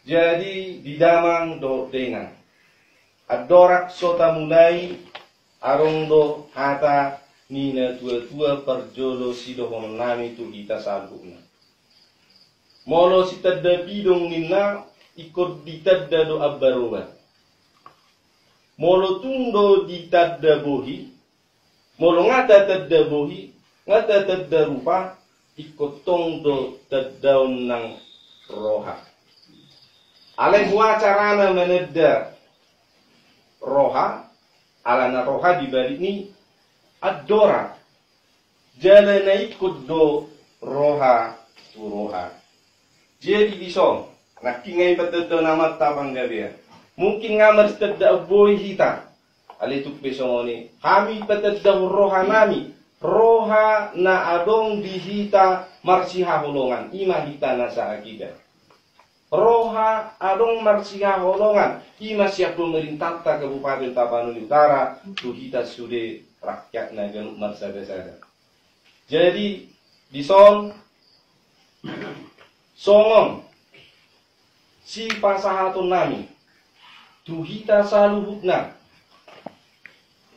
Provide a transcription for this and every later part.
Jadi di damang do dengan adorak sota mulai arong do hata nina tua-tua perjolo sidohon nami tu kita salbukna. Molo si tadda bidong nina ikut ditadda do abbaroba. Molo tundo ditadda bohi. Molo ngata tadda bohi, ngata tadda rupa ikut tong do taddaun nang roha. Alai buah carana menedda roha, alana roha dibalik ni adora. Jalana ikut do roha tu roha. Jadi dison, nak kingai betul nama tabang gabia. Mungkin ngamar tedda boy hita. Alai tuk besongoni. Kami betedda roha nami. Roha na adong dihita marsiha holongan. Ima hita nasa akidah. Roha adong marsiha holongan. Ima siap pemerintah Kabupaten Tapanuli Utara. Tuhita sude rakyat na ganuk marsada-sada. Jadi dison songong si pasahatun nami. Tuhita saluhutna.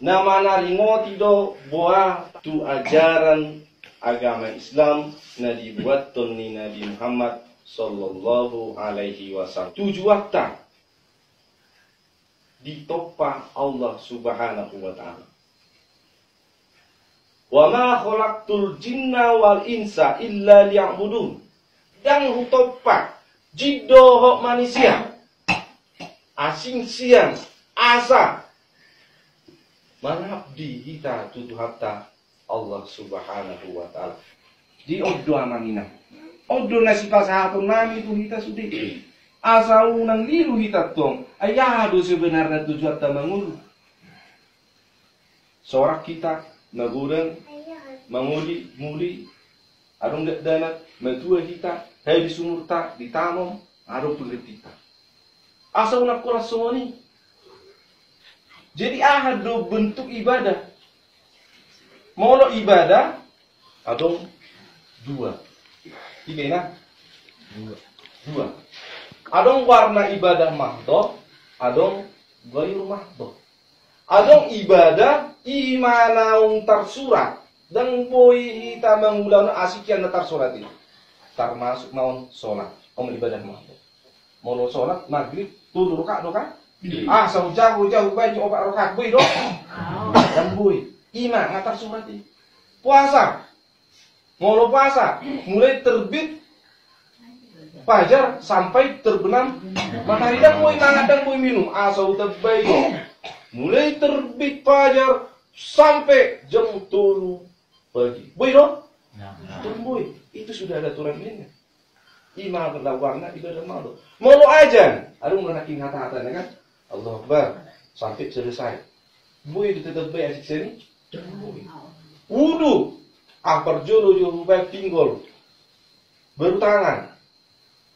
Nama naringoti do boa tu ajaran agama Islam na dibuat ni Nabi Muhammad sallallahu alaihi wasallam. 7 waktu ditopang Allah subhanahu wa ta'ala. Wa ma khalaqtul jinna wal insa illa liya'budun. Dan hutopak jiddo manusia. Asing siang asa manabdi kita tutu hatta Allah subhanahu wa ta'ala. Di oddo amangina. Oddo nasi pasahatun nami itu kita sudah. Asa unang liru kita tong. Ayado sebenarnya tujuan ta mangulu. Sorak kita nagurang manguli muli arung danat matua kita hai di sumurta di tamom arung pengertita. Asa unang kuras semua ni. Jadi ada bentuk ibadah. Molo ibadah adong 2. 3 na? 2. Adong warna ibadah mahdoh, adong gairu mahdoh. Adong ibadah imanaung tersurat dan boy kita mengulang asikian tersurat ini. Termasuk maun sholat, ibadah mahdoh. Molo sholat maghrib tutur kak doka. Jauh banyak obat rokat boy dong. Dan boy ima ngatar surat ini. Puasa. Molo puasa mulai terbit fajar sampai terbenam matahari dan boy mangan dan boy minum asal terbaik. Mulai terbit fajar sampai jam 3 pagi. Boy dong. Boy itu sudah ada aturan ini. Ima berlawarna ibadah malu. Molo ajan, ada menakin hata-hata kan? Allah Akbar sampai selesai. Boy tetap baik asik sini. Wudu, apar jolo jolo baik pinggol. Baru tangan,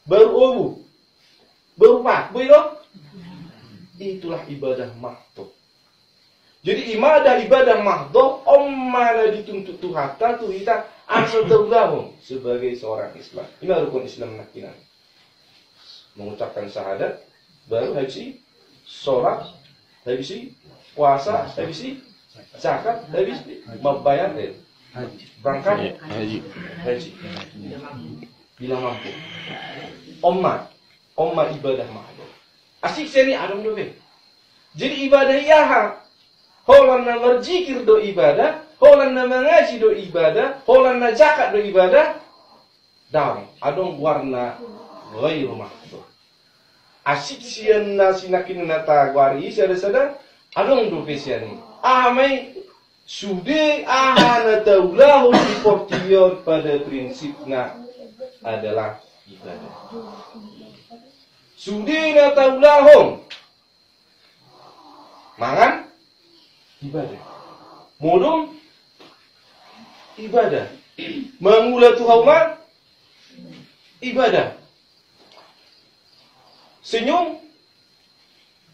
baru obu, baru mat. Boy dong. Itulah ibadah mahdoh. Jadi ibadah mahdoh mana dituntut Tuhan tu kita asal tergabung sebagai seorang Islam. Ini rukun Islam nakinan. Mengucapkan syahadat, baru haji, sholat, habis puasa, habis zakat, habis membayar berangkat haji. Bila mampu. Omma ibadah mahdoh. Asik sini adem dobe. Jadi ibadah iaha. Holan na berzikir do ibadah, holan na mengaji do ibadah, holan na zakat do ibadah. Daun adong warna ghairu mahdoh. Asik sian na sinakin nata gwari sada-sada adong do pesiani. Amai sude ahana taulahu di portior pada prinsipnya adalah ibadah. Sude na taulahum mangan ibadah. Modom ibadah. Mengula Tuhan ibadah. Senyum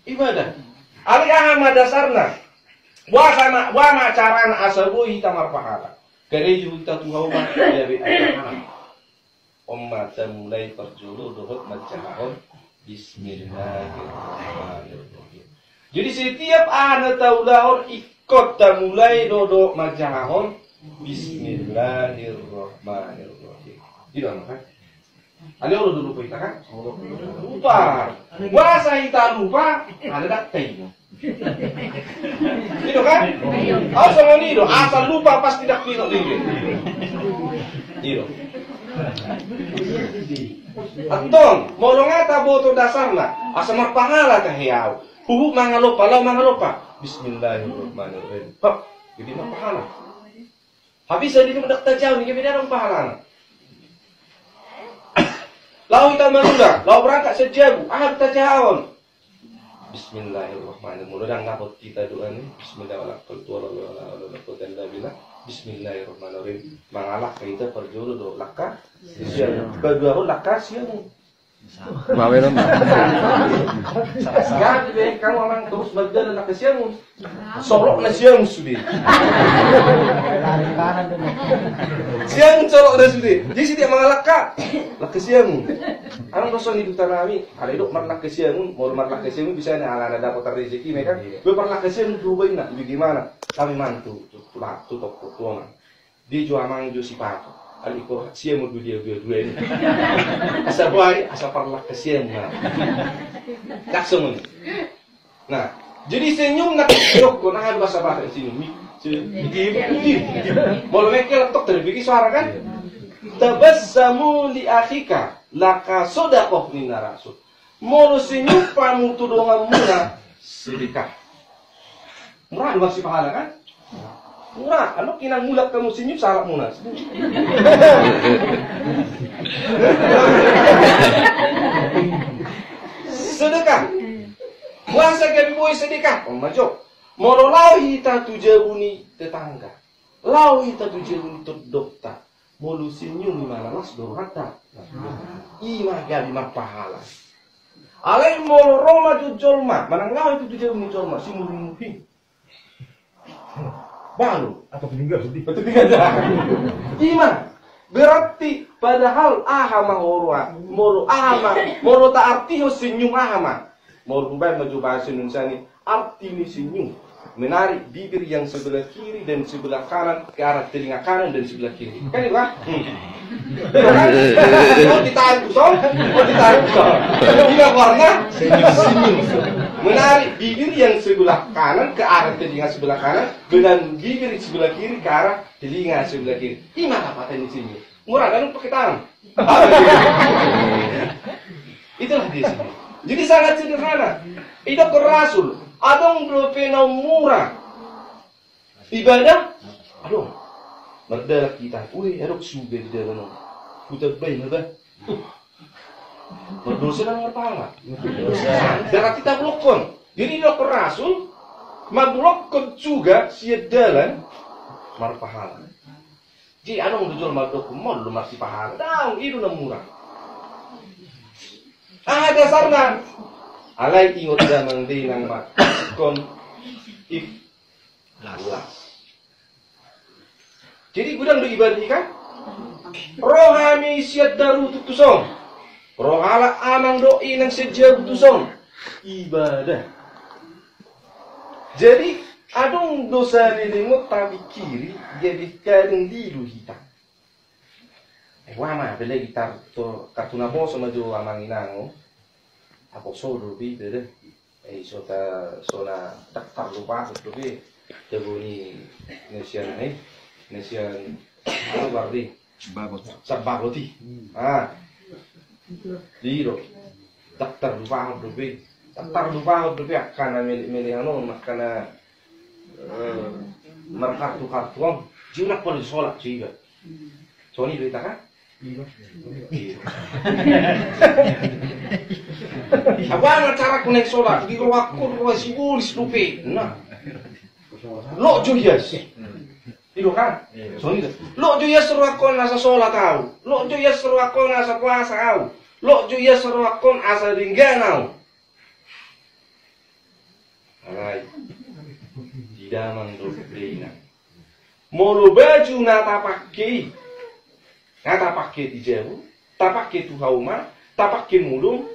ibadah. Ali ahama dasarna. Wa ma carana asabu hitamar pahala. Kereju kita Tuhan ya bi akan. Ummatan mulai perjulu dohot macahon Bismillahirrahmanirrahim. Jadi setiap ana taulaur ikut dan mulai dodok majahon Bismillahirrahmanirrahim. Tidak kan? Ada orang dulu lupa kita kan? Lupa. Masa kita lupa, ada daktai. Itu kan? Asal ini asal lupa pasti dak tidak lagi. Itu. Atong, mau ngata boto dasarna, asal marpahala kahiau. Hubuk mangalopa, lau mangalopa. Bismillahirrahmanirrahim. Hop, jadi marpahala. Habis jadi mendak tajau ni kami dalam pahala. Lau kita menunda, lau berangkat sejabu, kita jahon. Bismillahirrahmanirrahim. Mudah ngapot kita doa ni. Bismillahirrahmanirrahim. Bismillahirrahmanirrahim. Mangalah kita perjuru do laka. Kedua pun laka siang. Mawin naman. Jadi kamu orang terus berjalan laka siang. Sorok na siang sudah. Siang sorok na sudah. Jadi setiap mangalah laka siang. Anong rason hidup tanami? Kalau hidup marlak kesiamun, mau marlak kesiamun bisa nih ala dapat rezeki mereka. Bermarlak kesiamun berubah nak, bagaimana? Kami mantu, tutup tuangan. Di jual mangju si pato. Alikor siamun dua ini. Asal buai, asal marlak kesiamun. Tak semun. Nah, jadi senyum nak jok, kau nak bahasa bahasa senyum. Mau mereka letak terbiki suara kan? Tabassamu li akhika laka sodaqoh min rasul. Moro senyum pamu tudongan muna sedekah. Murah masih pahala kan? Murah. Anu kinang mulak kamu senyum salah muna. Sedekah. Puasa gabi boy sedekah. Majo. Moro lau hita tujabuni tetangga. Lau hita tujabuni dokter. Mulu senyum mana las dorata. Ima gali pahala. Alai mulu Roma jolma, mana ngau itu tujuh jolma si mulu muhi. Baru atau tinggal sedih. Betul tidak? Ima berarti padahal ahama horwa, mulu ahama, mulu tak arti senyum ahama. Mulu baik maju bahasa Indonesia ni arti ni senyum. Menarik bibir yang sebelah kiri dan sebelah kanan ke arah telinga kanan dan sebelah kiri. Kan itu kan? Oh ditarik usol, Juga warna senyum. Menarik bibir yang sebelah kanan ke arah telinga sebelah kanan dengan bibir sebelah kiri ke arah telinga sebelah kiri. Gimana patahnya senyum? Murah kan pakai tangan. Itulah dia senyum. Jadi sangat sederhana. Itu ke Rasul. Adong belum pernah murah ibadah. Aduh, merdalah kita. Ui, adok suga di dalam. Putar bayi merdah. Berdosa dan berpahala. Darah kita blokon. Jadi dokter Rasul, mablokon juga siadalan marpahala. Jadi adong dijual mardok mod lu masih pahala. Tahu itu nak murah. Dasarnya. Alai ingot damang di nang mak kon ikhlas. Jadi gudang ibadah kan? Rohami siat daru tutusong. Rohala amang doi nang sejauh tutusong. Ibadah. Jadi adong dosa dilimut tapi kiri jadi kadang dilu hitam. Wama bela gitar to kartuna bo sama jo amang inango. Ako solo bi deh, sota sona tak lupa tapi jabuni nesian apa berarti sabagoti, diro tak lupa tapi karena milih anu makana kartu jinak pun disolak juga, Sony berita kan? Abang cara kunek solat di ruakun si ulis lupe. Nah, lo joyas. Itu kan? Soalnya lo joyas ruakun asa solat tahu. Lo joyas ruakun asa puasa tahu. Lo joyas ruakun asa ringgana. Alai. Tidak mandorina. Molo baju nata pakai. Nata pakai di jauh. Tak pakai tu hauma, tak pakai mulung,